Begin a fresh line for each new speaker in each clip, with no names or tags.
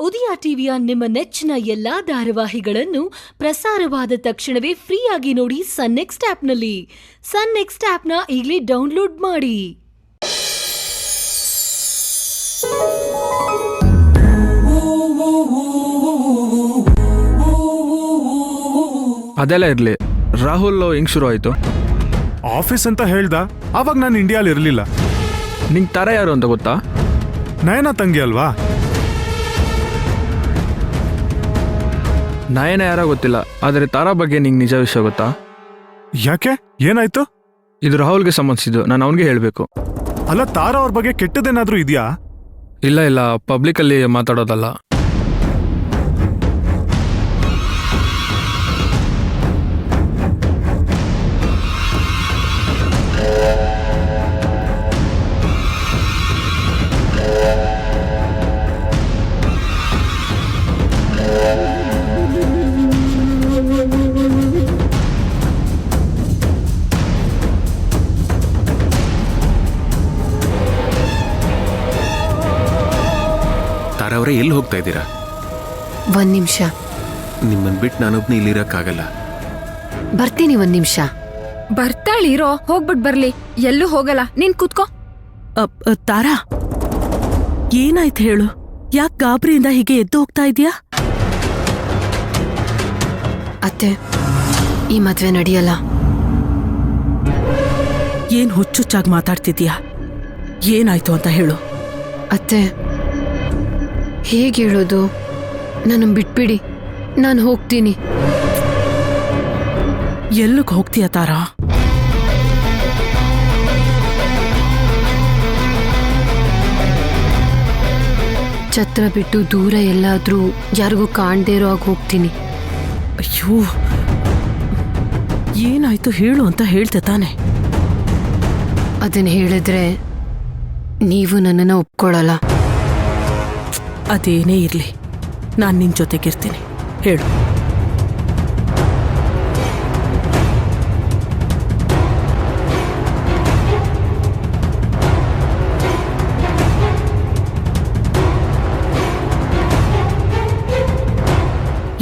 ಉದಯ ಟಿವಿಯ ನಿಮ್ಮ ನೆಚ್ಚಿನ ಎಲ್ಲಾ ಧಾರಾವಾಹಿಗಳನ್ನು ಪ್ರಸಾರವಾದ ತಕ್ಷಣವೇ ಫ್ರೀಯಾಗಿ ನೋಡಿ ಸನ್ ನೆಕ್ಸ್ಟ್ ಆಪ್ನಲ್ಲಿ. ಸನ್ ನೆಕ್ಸ್ಟ್ ಆಪ್ನ ಈಗಲೇ ಡೌನ್ಲೋಡ್ ಮಾಡಿ.
ಅದೆಲ್ಲ ಇರ್ಲಿ, ರಾಹುಲ್ ಹೆಂಗ್ ಶುರು ಆಯ್ತು?
ಆಫೀಸ್ ಅಂತ ಹೇಳ್ದ, ಅವಾಗ ನಾನು ಇಂಡಿಯಾಲಿ ಇರಲಿಲ್ಲ.
ನಿಂಗೆ ತಾರಾ ಯಾರು ಅಂತ ಗೊತ್ತಾ?
ನಯನ ತಂಗಿ ಅಲ್ವಾ?
ನಯನ ಯಾರೋ ಗೊತ್ತಿಲ್ಲ, ಆದರೆ ತಾರಾ ಬಗ್ಗೆ ನಿಂಗೆ ನಿಜ ವಿಷಯ ಗೊತ್ತಾ?
ಯಾಕೆ, ಏನಾಯ್ತು?
ಇದು ರಾಹುಲ್ಗೆ ಸಂಬಂಧಿಸಿದ್ದು, ನಾನು ಅವನಿಗೆ ಹೇಳಬೇಕು.
ಅಲ್ಲ, ತಾರಾ ಅವ್ರ ಬಗ್ಗೆ ಕೆಟ್ಟದೇನಾದ್ರೂ ಇದೆಯಾ?
ಇಲ್ಲ, ಪಬ್ಲಿಕಲ್ಲಿ ಮಾತಾಡೋದಲ್ಲ.
ಅವರೇ ಎಲ್ಲಿ ಹೋಗ್ತಾ ಇದ್ದೀರಾ?
ಒಂದ್ ನಿಮಿಷ.
ನಿಮ್ಮನ್ ಬಿಟ್ಟು ನಾನೊಬ್ನೇ ಇಲ್ಲಿರಕ್ಕಾಗಲ್ಲ.
ಬರ್ತೀನಿ, ಒಂದ್ ನಿಮಿಷ.
ಬರ್ತಾಳಿರೋ, ಹೋಗ್ಬಿಟ್ ಬರ್ಲಿ. ಎಲ್ಲೂ ಹೋಗಲ್ಲ, ನೀನ್ ಕೂತ್ಕೋ.
ತಾರಾ, ಏನಾಯ್ತು ಹೇಳು? ಯಾಕೆ ಗಾಬರಿಯಿಂದ ಹೀಗೆ ಎದ್ದು ಹೋಗ್ತಾ ಇದೀಯಾ?
ಅತ್ತೆ, ಈ ಮದ್ವೆ ನಡೆಯಲ್ಲ.
ಏನ್ ಹುಚ್ಚುಚ್ಚಾಗಿ ಮಾತಾಡ್ತಿದ್ಯಾ? ಏನಾಯ್ತು ಅಂತ ಹೇಳು.
ಅತ್ತೆ, ಹೇಗೆ ಹೇಳೋದು? ನನ್ನ ಬಿಟ್ಬಿಡಿ, ನಾನು ಹೋಗ್ತೀನಿ.
ಎಲ್ಲಿಗೆ ಹೋಗ್ತೀಯ ತಾರಾ?
ಛತ್ರ ಬಿಟ್ಟು ದೂರ ಎಲ್ಲಾದ್ರೂ ಯಾರಿಗೂ ಕಾಣ್ದೇ ಇರೋ ಆಗ ಹೋಗ್ತೀನಿ.
ಅಯ್ಯೋ, ಏನಾಯ್ತು ಹೇಳು ಅಂತ ಹೇಳ್ತೆ ತಾನೆ?
ಅದನ್ನ ಹೇಳಿದ್ರೆ ನೀವು ನನ್ನನ್ನು ಒಪ್ಕೊಳ್ಳಲ್ಲ.
ಅದೇನೇ ಇರ್ಲಿ, ನಾನು ನಿನ್ ಜೊತೆಗಿರ್ತೀನಿ. ಹೇಳು.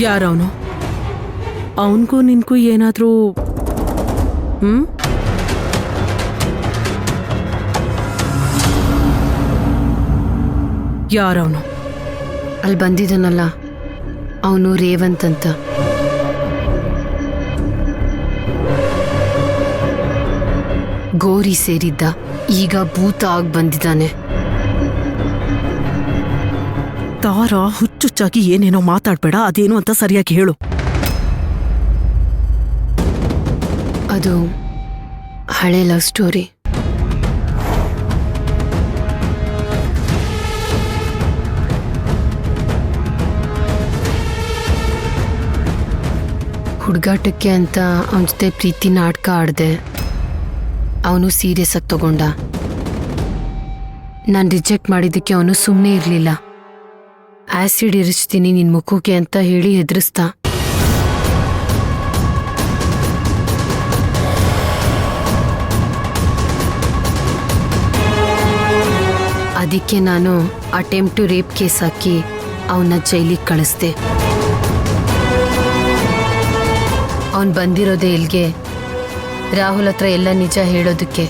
ಯಾರವನು? ಅವನಿಗೂ ನಿನ್ಗೂ ಏನಾದ್ರೂ ಯಾರವನು?
ಅಲ್ಲಿ ಬಂದಿದ್ದಾನಲ್ಲ, ಅವನು ರೇವಂತ್ ಅಂತ. ಗೋರಿ ಸೇರಿದ್ದ, ಈಗ ಭೂತ ಆಗಿ ಬಂದಿದ್ದಾನೆ.
ತಾರಾ, ಹುಚ್ಚುಚ್ಚಾಗಿ ಏನೇನೋ ಮಾತಾಡ್ಬೇಡ. ಅದೇನು ಅಂತ ಸರಿಯಾಗಿ ಹೇಳು.
ಅದು ಹಳೆ ಲವ್ ಸ್ಟೋರಿ. ಹುಡುಗಾಟಕ್ಕೆ ಅಂತ ಅವನ ಜೊತೆ ಪ್ರೀತಿ ನಾಟಕ ಆಡಿದೆ. ಅವನು ಸೀರಿಯಸ್ ಆಗಿ ತಗೊಂಡ. ನಾನು ರಿಜೆಕ್ಟ್ ಮಾಡಿದ್ದಕ್ಕೆ ಅವನು ಸುಮ್ಮನೆ ಇರಲಿಲ್ಲ. ಆ್ಯಸಿಡ್ ಇರಿಸ್ತೀನಿ ನಿನ್ನ ಮುಖಕ್ಕೆ ಅಂತ ಹೇಳಿ ಹೆದರಿಸ್ದ. ಅದಕ್ಕೆ ನಾನು ಅಟೆಂಪ್ಟ್ ಟು ರೇಪ್ ಕೇಸ್ ಹಾಕಿ ಅವನ್ನ ಜೈಲಿಗೆ ಕಳಿಸ್ದೆ. ಅವನು ಬಂದಿರೋದೇ ಇಲ್ಲಿಗೆ, ರಾಹುಲ್ ಹತ್ರ ಎಲ್ಲ ನಿಜ ಹೇಳೋದಕ್ಕೆ.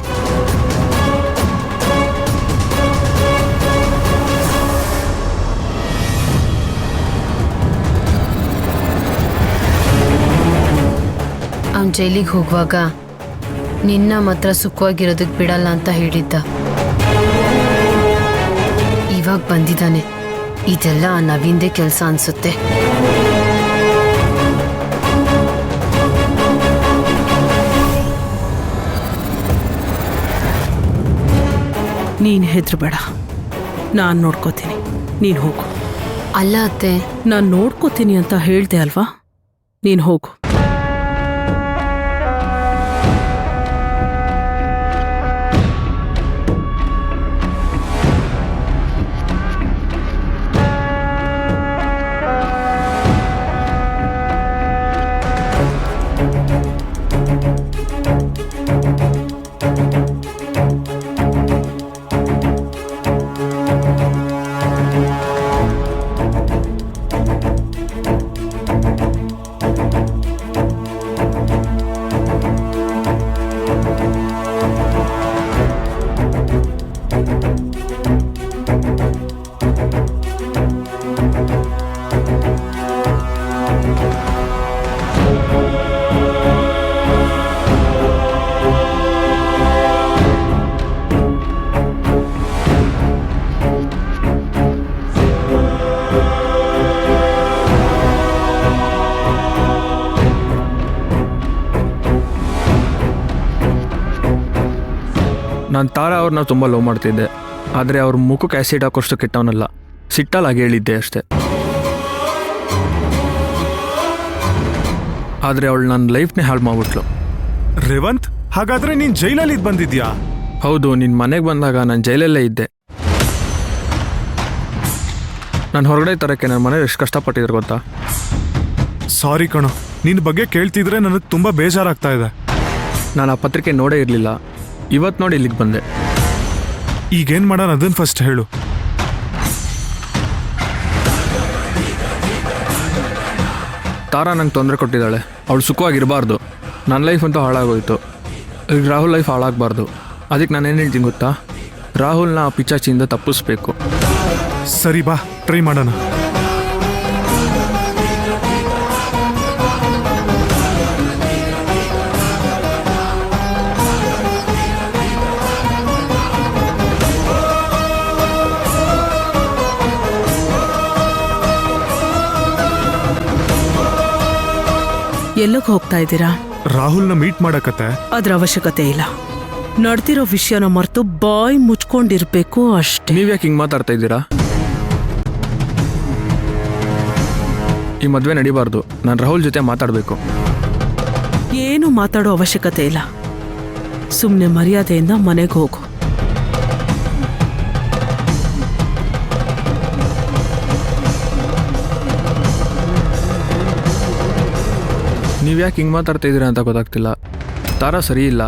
ಅವನು ಜೈಲಿಗೆ ಹೋಗುವಾಗ ನಿನ್ನ ಮಾತ್ರ ಸುಖವಾಗಿರೋದಕ್ಕೆ ಬಿಡಲ್ಲ ಅಂತ ಹೇಳಿದ್ದ. ಇವಾಗ ಬಂದಿದ್ದಾನೆ. ಇದೆಲ್ಲ ನವೀಂದೇ ಕೆಲಸ ಅನ್ಸುತ್ತೆ.
ನೀನು ಹೆದ್ರಬೇಡ, ನಾನು ನೋಡ್ಕೋತೀನಿ. ನೀನು ಹೋಗು.
ಅಲ್ಲ ಅತ್ತೆ,
ನಾನು ನೋಡ್ಕೋತೀನಿ ಅಂತ ಹೇಳ್ದೆ ಅಲ್ವಾ? ನೀನು ಹೋಗು.
ನಾನು ತಾರಾ ಅವ್ರನ್ನ ತುಂಬ ಲವ್ ಮಾಡ್ತಿದ್ದೆ, ಆದರೆ ಅವ್ರ ಮುಖಕ್ಕೆ ಆ್ಯಸಿಡ್ ಹಾಕೋಷ್ಟು ಕೆಟ್ಟವನಲ್ಲ. ಸಿಟ್ಟಲ್ಲಾಗಿ ಹೇಳಿದ್ದೆ ಅಷ್ಟೆ. ಆದರೆ ಅವಳು ನನ್ನ ಲೈಫ್ನೇ ಹಾಳು ಮಾಡ್ಬಿಟ್ಲು.
ರೇವಂತ್, ಹಾಗಾದ್ರೆ ನೀನ್ ಜೈಲಲ್ಲಿ ಬಂದಿದ್ಯಾ?
ಹೌದು, ನಿನ್ನ ಮನೆಗೆ ಬಂದಾಗ ನಾನು ಜೈಲಲ್ಲೇ ಇದ್ದೆ. ನಾನು ಹೊರಗಡೆ ತರಕ್ಕೆ ನನ್ನ ಮನೇಲಿ ಎಷ್ಟು ಕಷ್ಟಪಟ್ಟಿದ್ರು ಗೊತ್ತಾ?
ಸಾರಿ ಕಣೋ, ನಿನ್ ಬಗ್ಗೆ ಕೇಳ್ತಿದ್ರೆ ನನಗೆ ತುಂಬಾ ಬೇಜಾರಾಗ್ತಾ ಇದೆ.
ನಾನು ಆ ಪತ್ರಿಕೆ ನೋಡೇ ಇರಲಿಲ್ಲ. ಇವತ್ತು ನೋಡಿ ಇಲ್ಲಿಗೆ ಬಂದೆ.
ಈಗೇನ್ ಮಾಡೋಣ ಅದನ್ನ ಫಸ್ಟ್ ಹೇಳು.
ತಾರಾ ನಂಗೆ ತೊಂದರೆ ಕೊಟ್ಟಿದ್ದಾಳೆ. ಅವಳು ಸುಖವಾಗಿರಬಾರ್ದು. ನನ್ನ ಲೈಫ್ ಅಂತೂ ಹಾಳಾಗೋಯ್ತು. ಈಗ ರಾಹುಲ್ ಲೈಫ್ ಹಾಳಾಗಬಾರ್ದು. ಅದಕ್ಕೆ ನಾನು ಏನು ಹೇಳ್ತೀನಿ ಗೊತ್ತಾ? ರಾಹುಲ್ನ ಆ ಪಿಚಾಚಿಯಿಂದ ತಪ್ಪಿಸ್ಬೇಕು.
ಸರಿ ಬಾ, ಟ್ರೈ ಮಾಡೋಣ.
ಎಲ್ಲೋಗ್ ಹೋಗ್ತಾ ಇದ್ದೀರಾ?
ರಾಹುಲ್ನ ಮೀಟ್ ಮಾಡಕತ್ತೆ.
ಅದ್ರ ಅವಶ್ಯಕತೆ ಇಲ್ಲ. ನಡ್ದಿರೋ ವಿಷಯನ ಮರ್ತು ಬಾಯ್ ಮುಚ್ಕೊಂಡಿರ್ಬೇಕು ಅಷ್ಟೇ.
ನೀವ್ಯಾಕೆ ಹಿಂಗೆ ಮಾತಾಡ್ತಾ ಇದ್ದೀರಾ? ಈ ಮದುವೆ ನಡಿಬಾರ್ದು. ನಾನು ರಾಹುಲ್ ಜೊತೆ ಮಾತಾಡಬೇಕು.
ಏನು ಮಾತಾಡೋ ಅವಶ್ಯಕತೆ ಇಲ್ಲ. ಸುಮ್ಮನೆ ಮರ್ಯಾದೆಯಿಂದ ಮನೆಗೆ ಹೋಗು.
ನೀವ್ಯಾಕೆ ಹಿಂಗೆ ಮಾತಾಡ್ತಾ ಇದ್ದೀರಾ ಅಂತ ಗೊತ್ತಾಗ್ತಿಲ್ಲ. ತಾರಾ ಸರಿ ಇಲ್ಲ.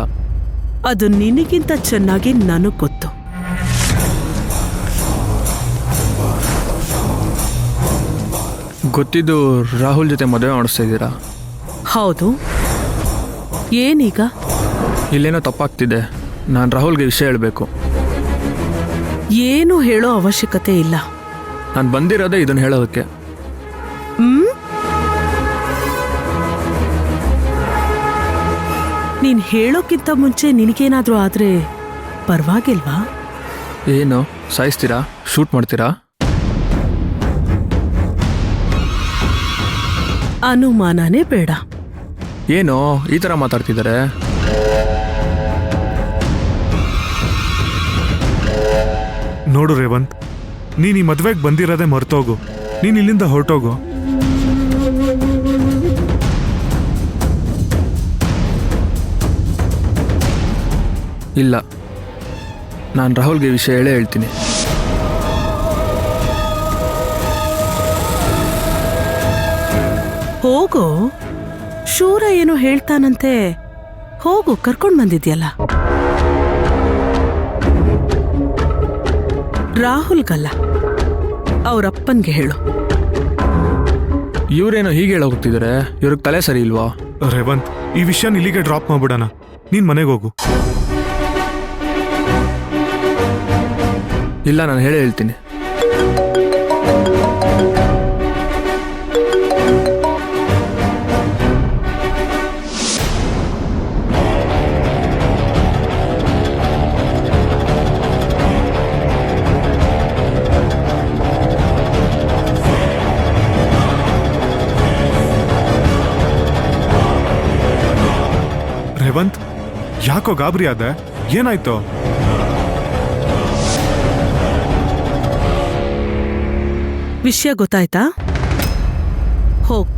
ಅದು ನಿನಗಿಂತ ಚೆನ್ನಾಗಿ ನನಗ್ ಗೊತ್ತು.
ಗೊತ್ತಿದ್ದು ರಾಹುಲ್ ಜೊತೆ ಮದುವೆ ಮಾಡಿಸ್ತಾ ಇದ್ದೀರಾ?
ಹೌದು. ಏನೀಗ?
ಇಲ್ಲೇನೋ ತಪ್ಪಾಗ್ತಿದೆ. ನಾನು ರಾಹುಲ್ಗೆ ವಿಷಯ ಹೇಳಬೇಕು.
ಏನು ಹೇಳೋ ಅವಶ್ಯಕತೆ ಇಲ್ಲ.
ನಾನು ಬಂದಿರೋದೇ ಇದನ್ನು ಹೇಳೋದಕ್ಕೆ.
ನೀನ್ ಹೇಳೋಕ್ಕಿಂತ ಮುಂಚೆ ನಿನಗೇನಾದ್ರೂ ಆದ್ರೆ ಪರವಾಗಿಲ್ವಾ?
ಏನು ಸಾಯಿಸ್ತೀರಾ? ಶೂಟ್ ಮಾಡ್ತೀರಾ?
ಅನುಮಾನನೇ ಬೇಡ.
ಏನೋ ಈ ಥರ ಮಾತಾಡ್ತಿದ್ದಾರೆ?
ನೋಡು ರೇವಂತ್, ನೀನ್ ಈ ಮದ್ವೆಗೆ ಬಂದಿರೋದೇ ಮರ್ತೋಗು. ನೀನ್ ಇಲ್ಲಿಂದ ಹೊರಟೋಗು.
ಇಲ್ಲ, ನಾನು ರಾಹುಲ್ಗೆ ವಿಷಯ ಹೇಳೇ ಹೇಳ್ತೀನಿ.
ಹೋಗು. ಶೂರ ಏನು ಹೇಳ್ತಾನಂತೆ. ಹೋಗು, ಕರ್ಕೊಂಡ್ ಬಂದಿದ್ಯಲ್ಲ. ರಾಹುಲ್ಗಲ್ಲ, ಅವ್ರಪ್ಪನ್ಗೆ ಹೇಳು.
ಇವರೇನೋ ಹೀಗೆ ಹೇಳೋಗ್ತಿದ್ದಾರೆ. ಇವ್ರಿಗೆ ತಲೆ ಸರಿ ಇಲ್ವಾ?
ರೇವಂತ್, ಈ ವಿಷಯನ ಇಲ್ಲಿಗೆ ಡ್ರಾಪ್ ಮಾಡ್ಬಿಡೋಣ. ನೀನ್ ಮನೆಗೆ ಹೋಗು.
ಇಲ್ಲ, ನಾನು ಹೇಳೇ ಹೇಳ್ತೀನಿ.
ರೇವಂತ್, ಯಾಕೋ ಗಾಬರಿ ಆದ? ಏನಾಯ್ತು?
ವಿಷಯ ಗೊತ್ತಾಯ್ತಾ? ಹೋಗ್.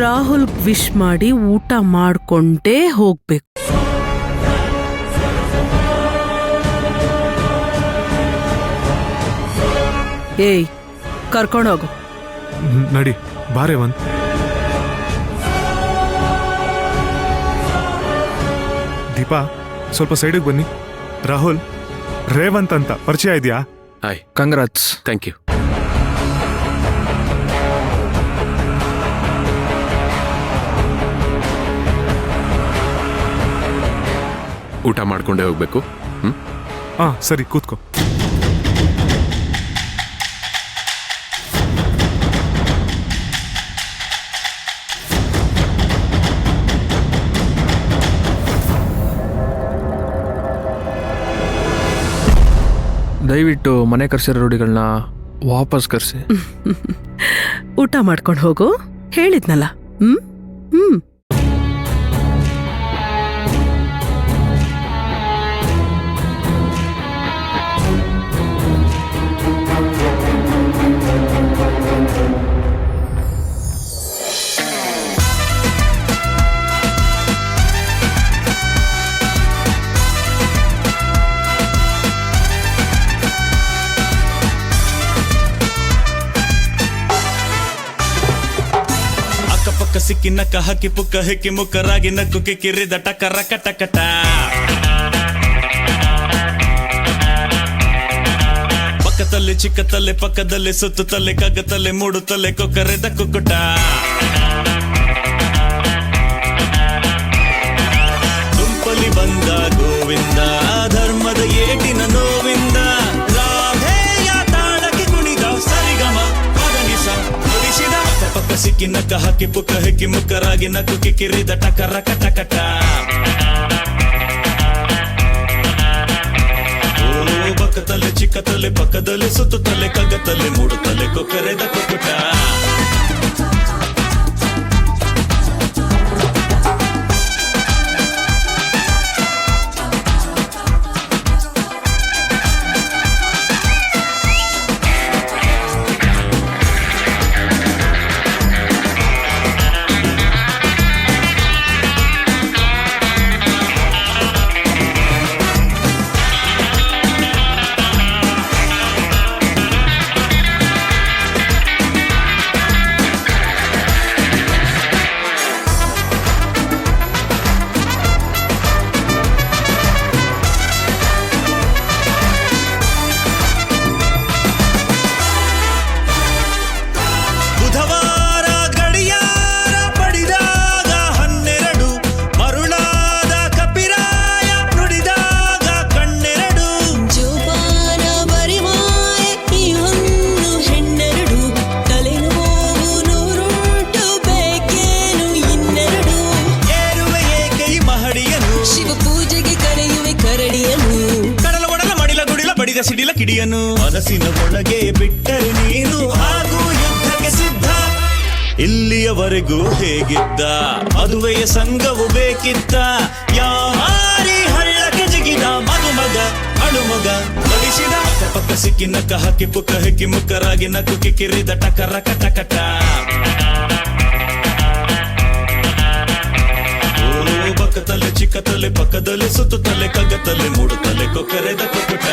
ರಾಹುಲ್ ವಿಶ್ ಮಾಡಿ ಊಟ ಮಾಡ್ಕೊಂಡೇ ಹೋಗ್ಬೇಕು. ಏಯ್, ಕರ್ಕೊಂಡೋಗು.
ನಡಿ ಬಾ ರೇವಂತ್. ದೀಪಾ, ಸ್ವಲ್ಪ ಸೈಡಿಗೆ ಬನ್ನಿ. ರಾಹುಲ್, ರೇವಂತ್ ಅಂತ ಪರಿಚಯ ಇದೆಯಾ?
Hi,
congrats.
Thank you. ಊಟ ಮಾಡ್ಕೊಂಡೇ ಹೋಗ್ಬೇಕು.
ಹಾ ಸರಿ, ಕೂತ್ಕೋ.
ದಯವಿಟ್ಟು ಮನೆ ಕರ್ಸಿರೋ ರೂಢಿಗಳನ್ನ ವಾಪಸ್ ಕರ್ಸಿ.
ಊಟ ಮಾಡ್ಕೊಂಡು ಹೋಗು. ಹೇಳಿದ್ನಲ್ಲ. ಹ್ಮ್ ಹ್ಮ್
ಪಕ್ಕ ಸಿಕ್ಕಿ ನಕ್ಕ ಹಾಕಿ ಪುಕ್ಕ ಹೆಕ್ಕಿ ಮುಕ್ಕರಾಗಿ ನಕ್ಕು ಕಿಕ್ಕಿರಿದ ಟಕರ ಕಟಕಟ ಪಕ್ಕದಲ್ಲಿ ಚಿಕ್ಕತಲ್ಲೆ ಪಕ್ಕದಲ್ಲಿ ಸುತ್ತುತ್ತಲೆ ಕಗ್ಗತಲ್ಲೆ ಮೂಡುತ್ತಲೆ ಕೊಕ್ಕರೆದ ಕುಕ್ಕುಟ ದುಂಪಲಿ ಬಂದ ಗೋವಿಂದ ಧರ್ಮದ ಏಟಿನ ನೋವಿಂದ ರಾಧೇಯ ತಾಳಕ್ಕೆ ಕುಣಿದ ಸರಿಗಮ ಪದನಿಸ ನುಡಿಸಿದ ಪಕ್ಕ ಸಿಕ್ಕಿ ನಕ್ಕ ಹಾಕಿ ಪುಕ್ಕ ಹೆಕ್ಕಿ ಮುಕ್ಕರಾಗಿ ನಕ್ಕು ಕಿಕ್ಕಿರಿದ ಟಕರ ಕಟಕಟ ಪಕ್ಕದಲ್ಲೇ ಚಿಕ್ಕತಲೆ ಪಕ್ಕದಲ್ಲಿ ಸುತ್ತುತ್ತಲೆ ಕಗ್ಗತಲೆ ಮೂಡುತ್ತಲೆ ಕೊಕ್ಕರೆದ ಕುಕ್ಕುಟ ಸಿಡಿಲ ಕಿಡಿಯನು ಮನಸ್ಸಿನ ಒಳಗೆ ಬಿಟ್ಟರೆ ನೀನು ಹಾಗೂ ಯುದ್ಧಕ್ಕೆ ಸಿದ್ಧ ಇಲ್ಲಿಯವರೆಗೂ ಹೇಗಿದ್ದ ಮದುವೆಯ ಸಂಘವು ಬೇಕಿದ್ದ ಯಾರಿ ಹಳ್ಳಕ್ಕೆ ಜಿಗಿದ ಮದುಮಗ ಅಳುಮಗ ಬಡಿಸಿದ ಪಕ್ಕ ಸಿಕ್ಕಿ ನಕ್ಕ ಹಾಕಿ ಪುಕ್ಕ ಹೆಕ್ಕಿ ಮುಕ್ಕರಾಗಿ ನಕ್ಕು ಕಿಕ್ಕಿರಿದ ಟಕರ ಕಟಕಟ ಪಕ್ಕದಲ್ಲೇ ಚಿಕ್ಕತಲೆ ಪಕ್ಕದಲ್ಲಿ ಸುತ್ತುತ್ತಲೆ ಕಗ್ಗತಲೆ ಮೂಡುತ್ತಲೆ ಕೊಕ್ಕರೆದ ಕುಕ್ಕುಟ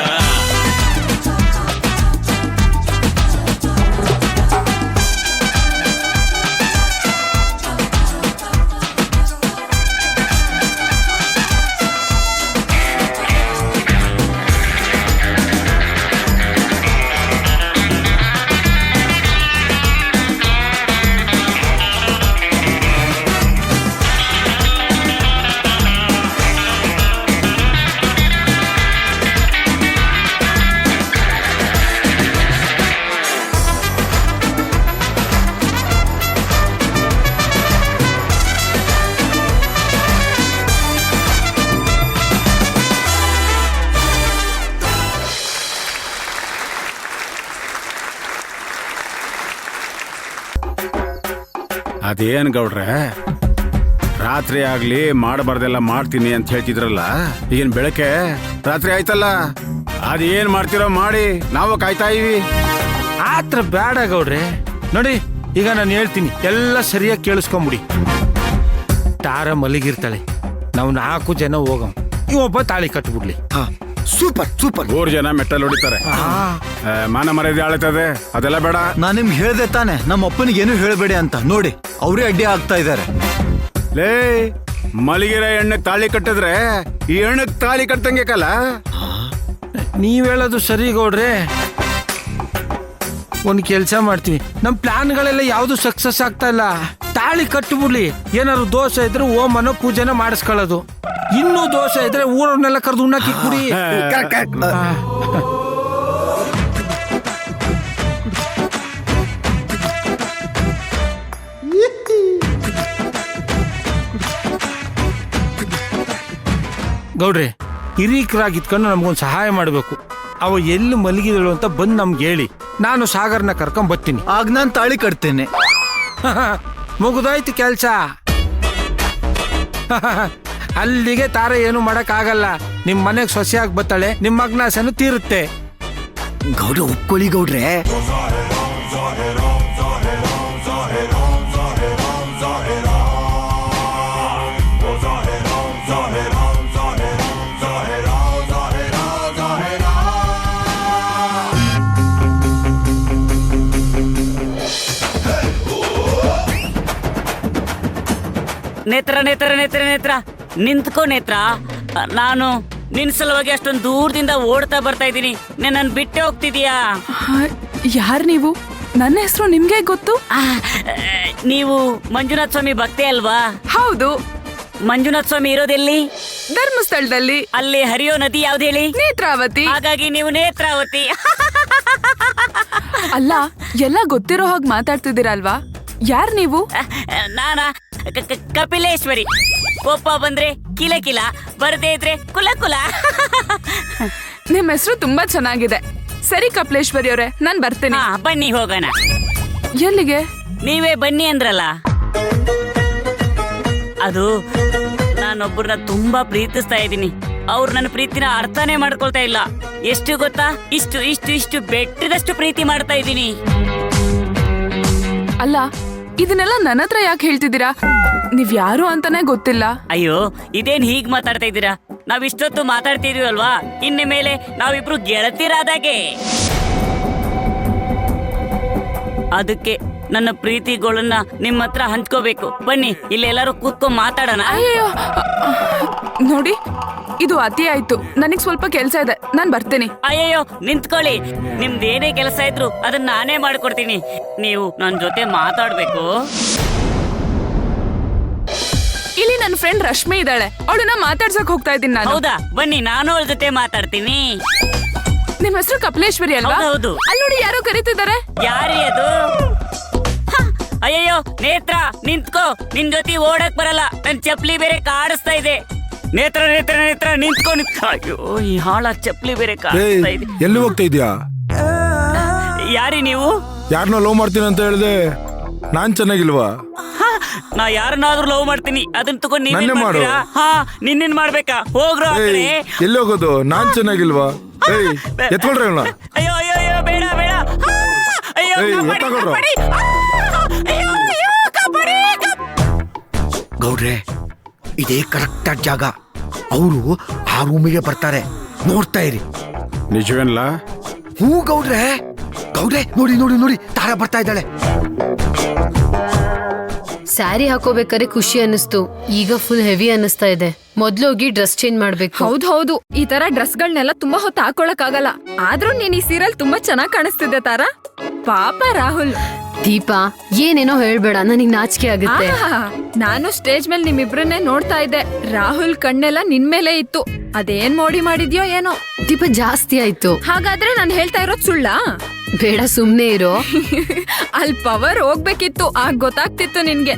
ಅದೇನ್ ಗೌಡ್ರೆ ರಾತ್ರಿ ಆಗ್ಲಿ ಮಾಡಬಾರ್ದೆಲ್ಲ ಮಾಡ್ತೀನಿ ಅಂತ ಹೇಳ್ತಿದ್ರಲ್ಲ ಈಗಿನ ಬೆಳಕೆ ರಾತ್ರಿ ಆಯ್ತಲ್ಲ ಅದೇನ್ ಮಾಡ್ತಿರೋ ಮಾಡಿ ನಾವು ಕಾಯ್ತಾ ಇವಿ.
ಆತ್ರ ಬೇಡ ಗೌಡ್ರೆ. ನೋಡಿ ಈಗ ನಾನು ಹೇಳ್ತೀನಿ, ಎಲ್ಲ ಸರಿಯಾಗಿ ಕೇಳಿಸ್ಕೊಂಬಿಡಿ. ತಾರ ಮಲಗಿರ್ತಾಳೆ, ನಾವು 4 ಜನ ಹೋಗಂ, ಇವೊಬ್ಬ ತಾಳಿ ಕಟ್ಬಿಡ್ಲಿ.
Super super.
3 ಜನ ಮೆಟ್ಟಲ್ ಹೊಡಿತಾರೆ, ಮಾನ ಮರ್ಯಾದೆ ಆಳ್ತದೆ, ಅದೆಲ್ಲ ಬೇಡ.
ನಾನು ನಿಮ್ಗೆ ಹೇಳ್ದೆ ತಾನೆ ನಮ್ಮ ಅಪ್ಪನಿಗೆ ಏನು ಹೇಳಬೇಡಿ ಅಂತ. ನೋಡಿ ಅವರೇ ಅಡ್ಡಿ ಆಗ್ತಾ ಇದ್ದಾರೆ.
ಲೇ ಮಲಗಿರೋ ಹೆಣ್ಣು ತಾಳಿ ಕಟ್ಟಿದ್ರೆ ಈ ಹೆಣ್ಣಕ್ ತಾಳಿ ಕಟ್ಟಂಗೆ ಕಲ.
ನೀವ್ ಹೇಳೋದು ಸರಿ ಗೌಡ್ರೆ. ಒಂದ್ ಕೆಲ್ಸ ಮಾಡ್ತೀವಿ, ನಮ್ ಪ್ಲಾನ್ಗಳೆಲ್ಲ ಯಾವ್ದು ಸಕ್ಸಸ್ ಆಗ್ತಾ ಇಲ್ಲ. ತಾಳಿ ಕಟ್ಟಿಬಿಡ್ಲಿ, ಏನಾದ್ರು ದೋಷ ಇದ್ರೆ ಓಮನೋ ಪೂಜೆನ ಮಾಡಿಸ್ಕೊಳ್ಳೋದು. ಇನ್ನೂ ದೋಷ ಇದ್ರೆ ಊರನ್ನೆಲ್ಲ ಕರೆದು ಉಣ್ಣಾಕಿ ಕುಡಿ. ಗೌಡ್ರೆ, ಹಿರೀಕರಾಗಿತ್ಕೊಂಡು ನಮ್ಗೊಂದು ಸಹಾಯ ಮಾಡಬೇಕು. ಅವ ಎಲ್ಲಿ ಮಲಗಿದಳು ಅಂತ ಬಂದು ನಮ್ಗೆ ಹೇಳಿ, ನಾನು ಸಾಗರ್ನ ಕರ್ಕೊಂಡ್ ಬರ್ತೀನಿ.
ಆಗ ನಾನು ತಾಳಿ ಕಟ್ತೇನೆ.
ಮುಗಿದೋಯ್ತು ಕೆಲ್ಸ. ಅಲ್ಲಿಗೆ ತಾರ ಏನು ಮಾಡಕ್ ಆಗಲ್ಲ. ನಿಮ್ ಮನೆಗ್ ಸೊಸೆಯಾಗಿ ಬರ್ತಾಳೆ, ನಿಮ್ ಮಗ್ನಾಸನು ತೀರುತ್ತೆ.
ಗೌಡ್ರೆ ಒಪ್ಕೊಳ್ಳಿ ಗೌಡ್ರೆ.
ನೇತ್ರ ನೇತ್ರ ನೇತ್ರ ನೇತ್ರ ನಿಂತ್ಕೋ ನೇತ್ರ. ನಾನು ನಿನ್ ಸಲುವಾಗಿ ಅಷ್ಟೊಂದು ದೂರದಿಂದ ಓಡ್ತಾ ಬರ್ತಾ ಇದ್ದೀನಿ. ನನ್ನ ಬಿಟ್ಟೆ ಹೋಗ್ತಿದೀಯಾ?
ಯಾರ್ ನೀವು? ನನ್ನ ಹೆಸರು ನಿಮ್ಗೆ ಗೊತ್ತು?
ನೀವು ಮಂಜುನಾಥ ಸ್ವಾಮಿ ಭಕ್ತೆ ಅಲ್ವಾ?
ಹೌದು.
ಮಂಜುನಾಥ ಸ್ವಾಮಿ ಇರೋದೆಲ್ಲಿ?
ಧರ್ಮಸ್ಥಳದಲ್ಲಿ.
ಅಲ್ಲಿ ಹರಿಯೋ ನದಿ ಯಾವ್ದು ಹೇಳಿ?
ನೇತ್ರಾವತಿ.
ಹಾಗಾಗಿ ನೀವು ನೇತ್ರಾವತಿ.
ಅಲ್ಲ, ಎಲ್ಲ ಗೊತ್ತಿರೋ ಹಾಗೆ ಮಾತಾಡ್ತಿದ್ದೀರಲ್ವಾ? ಯಾರ್ ನೀವು?
ನಾನಾ ಕಪಿಲೇಶ್ವರಿ. ಕೋಪ ಬಂದ್ರೆ ಕಿಲ ಕಿಲ, ಬರದೇ ಇದ್ರೆ ಕುಲ ಕುಲ.
ನಿಮ್ ಹೆಸರು ತುಂಬಾ ಚೆನ್ನಾಗಿದೆ. ಸರಿ ಕಪಿಲೇಶ್ವರಿ ಅವರೇ, ನಾನ್ ಬರ್ತೇನೆ.
ಬನ್ನಿ ಹೋಗೋಣ.
ಎಲ್ಲಿಗೆ?
ನೀವೇ ಬನ್ನಿ ಅಂದ್ರಲ್ಲ. ಅದು ನಾನೊಬ್ಬರನ್ನ ತುಂಬಾ ಪ್ರೀತಿಸ್ತಾ ಇದ್ದೀನಿ. ಅವ್ರು ನನ್ನ ಪ್ರೀತಿನ ಅರ್ಥನೇ ಮಾಡ್ಕೊಳ್ತಾ ಇಲ್ಲ. ಎಷ್ಟು ಗೊತ್ತಾ? ಇಷ್ಟು ಇಷ್ಟು ಇಷ್ಟು ಬೆಟ್ಟದಷ್ಟು ಪ್ರೀತಿ ಮಾಡ್ತಾ ಇದ್ದೀನಿ.
ಅಲ್ಲ, ಇದನ್ನೆಲ್ಲ ನನ್ನ ಹತ್ರ ಯಾಕೆ ಹೇಳ್ತಿದ್ದೀರಾ? ನೀವ್ ಯಾರು ಅಂತಾನೆ ಗೊತ್ತಿಲ್ಲ.
ಅಯ್ಯೋ, ಇದೇನ್ ಹೀಗ್ ಮಾತಾಡ್ತಾ ಇದ್ದೀರಾ? ನಾವ್ ಇಷ್ಟೊತ್ತು ಮಾತಾಡ್ತಿದೀವಲ್ವಾ, ಇನ್ನು ಮೇಲೆ ನಾವಿಬ್ರು ಗೆಳತಿರಾದಾಗೆ. ಅದಕ್ಕೆ ನನ್ನ ಪ್ರೀತಿಗಳನ್ನ ನಿಮ್ಮ ಹತ್ರ ಹಂಚ್ಕೋಬೇಕು. ಬನ್ನಿ, ಇಲ್ಲಿ ಎಲ್ಲರೂ ಕೂತ್ಕೊಂಡ್ ಮಾತಾಡೋಣ.
ಅಯ್ಯೋ ನೋಡಿ, ಇದು ಅತಿ ಆಯ್ತು. ನನಗ್ ಸ್ವಲ್ಪ ಕೆಲ್ಸ ಇದೆ, ನಾನ್ ಬರ್ತೇನೆ.
ಅಯ್ಯಯ್ಯೋ, ನಿಂತ್ಕೊಳ್ಳಿ. ನಿಮ್ದೇನೇ ಕೆಲಸ ಇದ್ರು ಅದನ್ನ ನಾನೇ ಮಾಡ್ಕೊಡ್ತೀನಿ. ನೀವು ನನ್ನ ಜೊತೆ ಮಾತಾಡ್ಬೇಕು.
ಇಲ್ಲಿ ನನ್ನ ಫ್ರೆಂಡ್ ರಶ್ಮಿ ಇದ್ದಾಳೆ, ಅವಳನ್ನ ಮಾತಾಡ್ಸಕ್ ಹೋಗ್ತಾ ಇದ್ದೀನಿ ನಾನು.
ಹೌದಾ? ಬನ್ನಿ, ನಾನು ಅವಳ ಜೊತೆ ಮಾತಾಡ್ತೀನಿ.
ನಿಮ್ ಹೆಸರು ಕಪಿಲೇಶ್ವರಿ ಅಲ್ವಾ?
ಹೌದು.
ಅಲ್ಲಿ ನೋಡಿ, ಯಾರೋ ಕರೀತಿದ್ದಾರೆ.
ಯಾರೀ ಅದು? ಅಯ್ಯಯ್ಯೋ ನೇತ್ರ, ನಿಂತ್ಕೋ. ನಿನ್ ಜೊತೆ ಓಡಕ್ ಬರಲ್ಲ, ನನ್ ಚಪ್ಲಿ ಬೇರೆ ಕಾಡಿಸ್ತಾ ಇದೆ. ನೇತ್ರ ನೇತ್ರ ನೇತ್ರ ನಿಂತ್ಕೋ. ಅಯ್ಯೋ, ಈ ಹಾಳ ಚಪ್ಲಿ ಬೇರೆ ಕಾಡಿಸ್ತಾ ಇದೆ.
ಎಲ್ಲಿ ಹೋಗ್ತಾ ಇದ್ಯಾ?
ಯಾರಿ ನೀವು?
ಯಾರನ್ನ ಲವ್ ಮಾಡ್ತೀನಿ ಅಂತ ಹೇಳ್ದೆ? ನಾನ್ ಚೆನ್ನಾಗಿಲ್ವಾ?
ನಾ ಯಾರನ್ನಾದ್ರೂ ಲವ್ ಮಾಡ್ತೀನಿ, ಅದನ್ನ ತಗೊಂಡ್
ನನ್ನೇ
ನೀವೇನ್
ಮಾಡು.
ಮಾಡ್ತೀರಾ? ನಿನ್ನೇನ್ ಮಾಡ್ಬೇಕಾ? ಹೋಗ್ರೋ ಆ ಕಡೆ.
ಎಲ್ಲಿ ಹೋಗೋದು? ನಾನ್ ಚೆನ್ನಾಗಿಲ್ವಾ? ಎತ್ಕೊಳ್ರಿ ಅವ್ನ.
ಅಯ್ಯೋ ಅಯ್ಯೋ ಅಯ್ಯೋ, ಬೇಡ ಬೇಡ. ಅಯ್ಯೋ, ಕಾಪಾಡಿ, ಕಾಪಾಡಿ. ಅಯ್ಯೋ ಅಯ್ಯೋ, ಕಾಪಾಡಿ.
ಗೌಡ್ರೆ, ಇದೇ ಕರೆಕ್ಟ್ ಆದ ಜಾಗ. ಅವರು ಆ ರೂಮಿಗೆ ಬರ್ತಾರೆ, ನೋಡ್ತಾ ಇರಿ.
ನಿಜವೇನಲ್ಲ?
ಹೂ ಗೌಡ್ರೆ. ಗೌಡ್ರೆ, ನೋಡಿ ನೋಡಿ ನೋಡಿ, ತಾರಾ ಬರ್ತಾ ಇದ್ದಾಳೆ.
ಸ್ಯಾರಿ ಹಾಕೋಬೇಕಾದ್ರೆ ಖುಷಿ ಅನ್ನಿಸ್ತು, ಈಗ ಫುಲ್ ಹೆವಿ ಅನ್ನಿಸ್ತಾ ಇದೆ. ಮೊದ್ಲು ಹೋಗಿ ಡ್ರೆಸ್ ಚೇಂಜ್ ಮಾಡ್ಬೇಕು.
ಹೌದು, ಈ ತರ ಡ್ರೆಸ್ಗಳನ್ನೆಲ್ಲ ತುಂಬಾ ಹೊತ್ತು ಹಾಕೊಳಕ್ ಆಗಲ್ಲ. ಆದ್ರೂ ನೀನ್ ಈ ಸೀರಿಯಲ್ ತುಂಬಾ ಚೆನ್ನಾಗ್ ಕಾಣಿಸ್ತಿದ್ದೆ ತಾರಾ. ಪಾಪ ರಾಹುಲ್.
ದೀಪಾ, ಏನೇನೋ ಹೇಳ್ಬೇಡ, ನನಗ್ ನಾಚಿಕೆ ಆಗುತ್ತೆ.
ನಾನು ಸ್ಟೇಜ್ ಮೇಲೆ ನಿಮ್ಮಿಬ್ರನ್ನೇ ನೋಡ್ತಾ ಇದ್ದೆ. ರಾಹುಲ್ ಕಣ್ಣೆಲ್ಲ ನಿನ್ ಮೇಲೆ ಇತ್ತು. ಅದೇನ್ ಮೋಡಿ ಮಾಡಿದ್ಯೋ ಏನೋ.
ದೀಪ, ಜಾಸ್ತಿ ಆಯ್ತು.
ಹಾಗಾದ್ರೆ ನಾನು ಹೇಳ್ತಾ ಇರೋದ್ ಸುಳ್ಳಾ?
ಬೇಡ, ಸುಮ್ನೆ ಇರೋ.
ಅಲ್ಲಿ ಪವರ್ ಹೋಗ್ಬೇಕಿತ್ತು, ಆಗ ಗೊತ್ತಾಗ್ತಿತ್ತು ನಿನ್ಗೆ.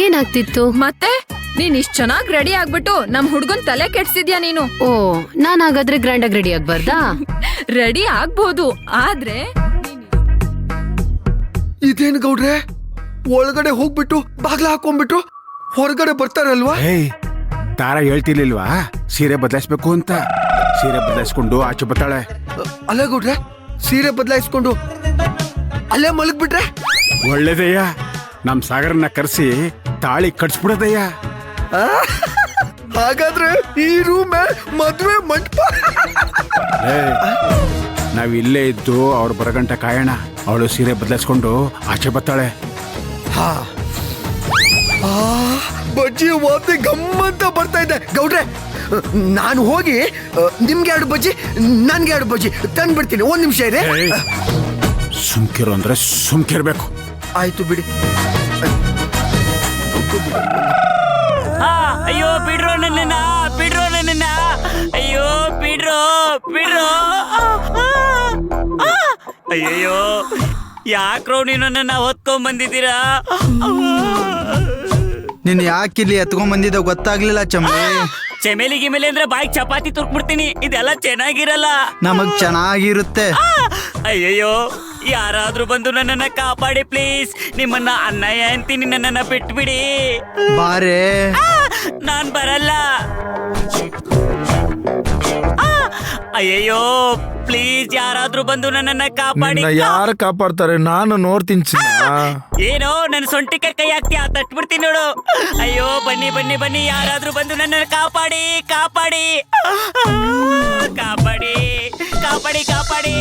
ಏನಾಗ್ತಿತ್ತು?
ಮತ್ತೆ ನೀನ್ ಇಷ್ಟ್ ಚೆನ್ನಾಗ್ ರೆಡಿ ಆಗ್ಬಿಟ್ಟು ನಮ್ ಹುಡ್ಗನ್ ತಲೆ ಕೆಡ್ಸಿದ್ಯಾ ನೀನು.
ಓ, ನಾನ್ ಹಾಗಾದ್ರೆ ಗ್ರ್ಯಾಂಡ್ ಆಗಿ ರೆಡಿ ಆಗ್ಬಾರ್ದಾ?
ರೆಡಿ ಆಗ್ಬೋದು, ಆದ್ರೆ
ಇದೇನು ಗೌಡ್ರೆ, ಒಳಗಡೆ ಹೋಗ್ಬಿಟ್ಟು ಬಾಗ್ಲ ಹಾಕೊಂಡ್ಬಿಟ್ಟು ಹೊರಗಡೆ ಬರ್ತಾರಲ್ವಾ?
ತಾರಾ ಹೇಳ್ತಿರ್ಲಿಲ್ವಾ ಸೀರೆ ಬದಲಾಯಿಸ್ಬೇಕು ಅಂತ? ಸೀರೆ ಬದಲಾಯಿಸ್ಕೊಂಡು ಆಚೆ ಬರ್ತಾಳೆ.
ಅಲ್ಲ ಗೌಡ್ರೆ, ಸೀರೆ ಬದಲಾಯಿಸ್ಕೊಂಡು ಅಲ್ಲೇ ಮಲಗ್ಬಿಟ್ರೆ?
ಒಳ್ಳೇದಯ್ಯ, ನಮ್ ಸಾಗರನ್ನ ಕರೆಸಿ ತಾಳಿ ಕಟ್ಸ್ಬಿಡದಯ್ಯ.
ಹಾಗಾದ್ರೆ ಈ ರೂಮ್ ಮದ್ವೆ ಮಂಟಪ.
ನಾವ್ ಇಲ್ಲೇ ಇದ್ದು ಅವ್ರು ಬರಗಂಟ ಕಾಯೋಣ. ಅವಳು ಸೀರೆ ಬದಲಾಯಿಸ್ಕೊಂಡು ಆಚೆ ಬರ್ತಾಳೆ.
ಬಜ್ಜಿ ವಾಸನೆ ಗಮ್ಮಂತ ಬರ್ತಾ ಇದೆ. ಗೌಡ್ರೆ, ನಾನು ಹೋಗಿ ನಿಮ್ಗೆ 2 ಬಜ್ಜಿ, ನನ್ಗೆ 2 ಬಜ್ಜಿ ತಂದ್ಬಿಡ್ತೀನಿ. 1 ನಿಮಿಷ ಇದೆ.
ಸುಮ್ಕಿರು ಅಂದ್ರೆ ಸುಮ್ಕಿರ್ಬೇಕು.
ಆಯ್ತು ಬಿಡಿ.
ಅಯ್ಯೋ, ಬಿಡ್ರೋ ನನ್ನನ್ನ, ಬಿಡ್ರೋ ನನ್ನನ್ನ. ಅಯ್ಯೋ, ಬಿಡ್ರೋ ಬಿಡ್ರೋ. ಅಯ್ಯಯ್ಯೋ, ಯಾಕ್ರೋ ನೀನು ನನ್ನ ಹೊತ್ಕೊಂಡ್ ಬಂದಿದ್ದೀರಾ?
ನೀನ್ ಯಾಕಿಲ್ಲಿ ಎತ್ಕೊಂಡ್ ಬಂದಿದ್ದ ಗೊತ್ತಾಗ್ಲಿಲ್ಲ ಚಮಲಿ.
ಚಮೇಲಿ ಗಿಮೇಲಿ ಅಂದ್ರೆ ಬಾಯಿಗೆ ಚಪಾತಿ ತುರ್ಕ್ಬಿಡ್ತೀನಿ. ಇದೆಲ್ಲ ಚೆನ್ನಾಗಿರಲ್ಲ.
ನಮಗ್ ಚೆನ್ನಾಗಿರುತ್ತೆ.
ಅಯ್ಯಯ್ಯೋ, ಯಾರಾದ್ರೂ ಬಂದು ನನ್ನನ್ನ ಕಾಪಾಡಿ ಪ್ಲೀಸ್. ನಿಮ್ಮನ್ನ ಅಣ್ಣಯ್ಯ ಅಂತೀನಿ, ನನ್ನನ್ನ ಬಿಟ್ಬಿಡಿ.
ಬಾರೇ.
ನಾನ್ ಬರಲ್ಲ. ಅಯ್ಯಯ್ಯೋ, ಪ್ಲೀಸ್ ಯಾರಾದ್ರೂ ಬಂದು ನನ್ನನ್ನ ಕಾಪಾಡಿ.
ಯಾರು ಕಾಪಾಡ್ತಾರೆ? ನಾನು ನೋಡ್ತೀನಿ.
ಏನೋ ನನ್ನ ಸೊಂಟಿಗೆ ಕೈ ಹಾಕ್ತೀಯ, ತಟ್ಬಿಡ್ತೀನಿ ನೋಡು. ಅಯ್ಯೋ, ಬನ್ನಿ ಬನ್ನಿ ಬನ್ನಿ, ಯಾರಾದ್ರೂ ಬಂದು ನನ್ನನ್ನ ಕಾಪಾಡಿ ಕಾಪಾಡಿ ಕಾಪಾಡಿ ಕಾಪಾಡಿ ಕಾಪಾಡಿ.